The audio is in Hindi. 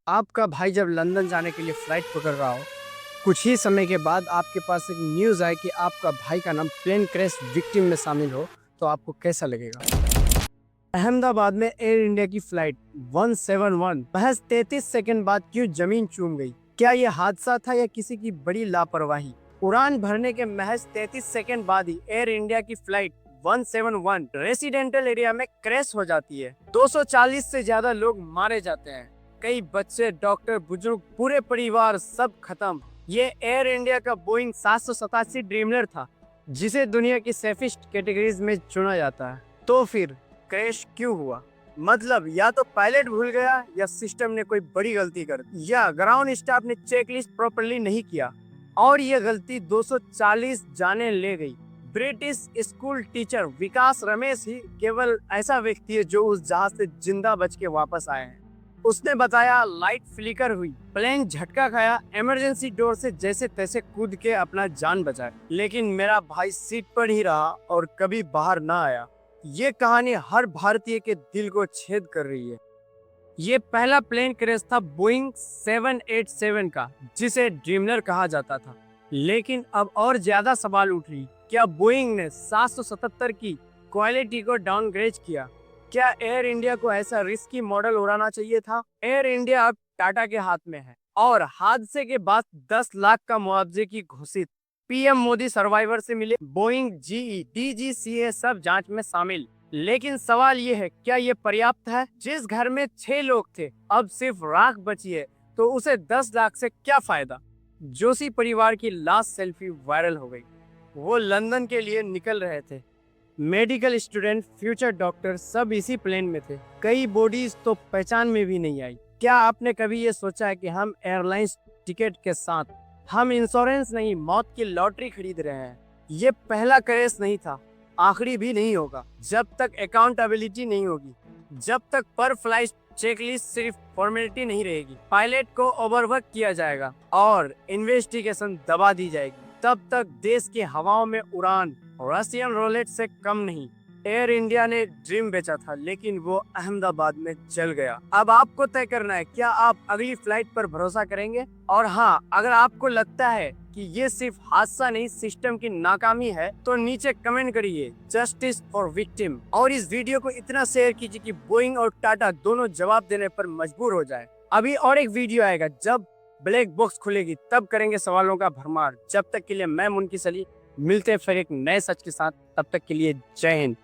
आपका भाई जब लंदन जाने के लिए फ्लाइट पकड़ रहा हो, कुछ ही समय के बाद आपके पास एक न्यूज़ आए कि आपका भाई का नाम प्लेन क्रैश विक्टिम में शामिल हो, तो आपको कैसा लगेगा? अहमदाबाद में एयर इंडिया की फ्लाइट 171 महज 33 सेकंड बाद क्यों जमीन चूम गई? क्या यह हादसा था या किसी की बड़ी लापरवाही? उड़ान भरने के महज 33 सेकंड बाद ही एयर इंडिया की फ्लाइट 171 रेसिडेंटल एरिया में क्रैश हो जाती है। 240 से ज्यादा लोग मारे जाते हैं। कई बच्चे, डॉक्टर, बुजुर्ग, पूरे परिवार सब खत्म। ये एयर इंडिया का बोइंग 787 ड्रीमलर था, जिसे दुनिया की सेफिस्ट कैटेगरीज में चुना जाता है। तो फिर क्रैश क्यों हुआ? मतलब या तो पायलट भूल गया, या सिस्टम ने कोई बड़ी गलती कर दी, या ग्राउंड स्टाफ ने चेकलिस्ट प्रॉपर्ली नहीं किया, और ये गलती 240 जाने ले गई। ब्रिटिश स्कूल टीचर विकास रमेश ही केवल ऐसा व्यक्ति है जो उस जहाज से जिंदा बच के वापस आए हैं। उसने बताया, लाइट फ्लिकर हुई, प्लेन झटका खाया, इमरजेंसी डोर से जैसे तैसे कूद के अपना जान बचाया, लेकिन मेरा भाई सीट पर ही रहा और कभी बाहर ना आया। ये कहानी हर भारतीय के दिल को छेद कर रही है। ये पहला प्लेन क्रैश था बोइंग 787 का, जिसे ड्रीमलर कहा जाता था। लेकिन अब और ज्यादा सवाल उठ रही, क्या बोइंग ने 777 की क्वालिटी को डाउनग्रेड किया? क्या एयर इंडिया को ऐसा रिस्की मॉडल उड़ाना चाहिए था? एयर इंडिया अब टाटा के हाथ में है, और हादसे के बाद 10 लाख का मुआवजे की घोषित। पीएम मोदी सर्वाइवर से मिले, बोइंग, जीई, डीजीसीए सब जांच में शामिल। लेकिन सवाल ये है, क्या ये पर्याप्त है? जिस घर में 6 लोग थे, अब सिर्फ राख बची है, तो उसे 10 लाख से क्या फायदा? जोशी परिवार की लास्ट सेल्फी वायरल हो गई। वो लंदन के लिए निकल रहे थे। मेडिकल स्टूडेंट, फ्यूचर डॉक्टर सब इसी प्लेन में थे। कई बॉडीज तो पहचान में भी नहीं आई। क्या आपने कभी ये सोचा है कि हम एयरलाइंस टिकट के साथ हम इंश्योरेंस नहीं, मौत की लॉटरी खरीद रहे हैं? ये पहला क्रैश नहीं था, आखिरी भी नहीं होगा। जब तक अकाउंटेबिलिटी नहीं होगी, जब तक पर फ्लाइट चेकलिस्ट सिर्फ फॉर्मेलिटी नहीं रहेगी, पायलट को ओवरवर्क किया जाएगा और इन्वेस्टिगेशन दबा दी जाएगी, तब तक देश की हवाओं में उड़ान रशियन रोलेट से कम नहीं। एयर इंडिया ने ड्रीम बेचा था, लेकिन वो अहमदाबाद में जल गया। अब आपको तय करना है, क्या आप अगली फ्लाइट पर भरोसा करेंगे? और हाँ, अगर आपको लगता है कि ये सिर्फ हादसा नहीं, सिस्टम की नाकामी है, तो नीचे कमेंट करिए जस्टिस फॉर विक्टिम, और इस वीडियो को इतना शेयर कीजिए कि बोइंग और टाटा दोनों जवाब देने पर मजबूर हो जाए। अभी और एक वीडियो आएगा, जब ब्लैक बॉक्स खुलेगी तब करेंगे सवालों का भरमार। जब तक के लिए मैं मुनकी सली, मिलते हैं फिर एक नए सच के साथ। तब तक के लिए जय हिंद।